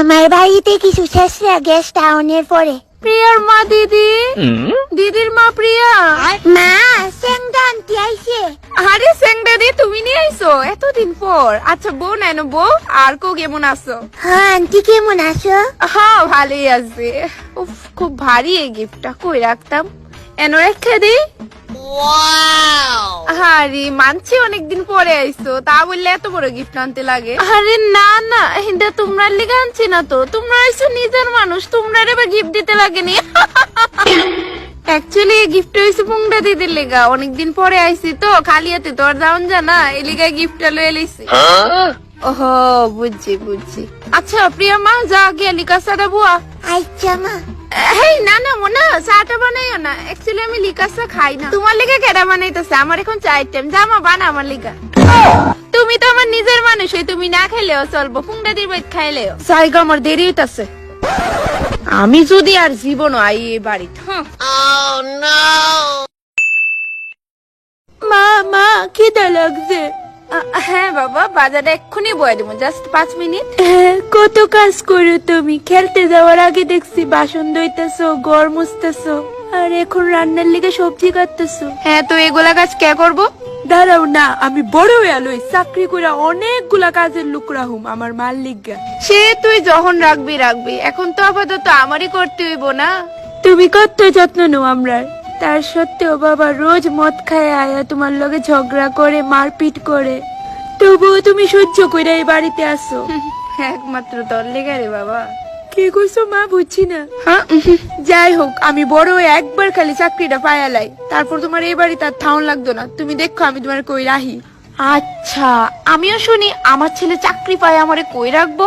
আমার বাড়িতে কিছু শেষরা গেস্ট টাউনের পরে। প্রিয়ার মা দিদি, দিদির মা প্রিয়া। মা সেংটা আনতে আইছে। আরে সেংডা দি তুমি নিয়ে আইছো এতদিন পর। আচ্ছা বউ নাইনো বউ, আর কো কেমন আছো? হ্যাঁ আন্টি কেমন আছো? হ্যাঁ ভালোই আছে। উফ খুব ভারী এই গিফটটা, কই রাখতাম? এনো রেখে দি। আরে মানছি অনেকদিন পরে আইছো, তা বললে এত বড় গিফট আনতে লাগে? আরে না না, এটা তোমরা লিগে আনছি না তো, তোমরা আইছো নিজের মানুষ, তোমরা এবার গিফট দিতে লাগেনি। অ্যাকচুয়ালি এই গিফট হইছে পুংডা দিদির লেগা, অনেকদিন পরে আইছি তো, খালি হাতে তো আর যাওন জানা, এই লেগা গিফটটা লয়ে লইছি। ওহো বুঝছি বুঝছি। আচ্ছা প্রিয়া মা যা গিয়া লিকা সাটা বুয়া। আচ্ছা মা। এই না না মোনা চাটা বানাইও না, অ্যাকচুয়ালি আমি লিকা চা খাই না। তোমার লেগে কেডা বানাইতেছে? আমার এখন চায়ের টাইম, যা মা বানা আমার লিগা। তুমি তো আমার নিজের মানুষ, তুমি না খাইলেও চলবো, পুংডা দির বাইত খাইলেও। জায়গা আমার দেরি হইতাছে, আমি যদি আর জীবন আই এই বাড়িতে। মা মা খিদা লাগছে। হ্যাঁ বাবা, বাজারে এক্ষুনি বয়ে দেবো, জাস্ট 5 মিনিট। হ্যাঁ কত কাজ করো তুমি, খেলতে যাওয়ার আগে দেখছি বাসন ধুইতেছো, ঘর মুছতেছো, আর এখন রান্নার লিগে সবজি কাটতেছো। হ্যাঁ তো এগুলা কাজ কে করবো? দাঁড়াও না, আমি বড় হয়ে আলোই চাকরি করে অনেকগুলা কাজের লোক রাহুম আমার মাল লিগা। সে তুই যখন রাখবি রাখবি, এখন তো আপাতত আমারই করতে হইব না। তুমি কত যত্ন নাও আমরা, তার সত্ত্বেও বাবা রোজ মদ খায় আয়া তোমার লগে ঝগড়া করে মারপিট করে, তবুও তুমি সহ্য করে এই বাড়িতে আসো। একমাত্র তোর লেগে রে বাবা। কি কইছো মা বুঝছি না। হ্যাঁ যাই হোক, আমি বড় হয়ে একবার খালি চাকরিটা পায়ালাই, তারপর তোমার এই বাড়িতে আর থাউন লাগতো না। তুমি দেখো আমি তোমার কই রাহি। আচ্ছা আমিও শুনি আমার ছেলে চাকরি পায় আমারে কই রাখবো।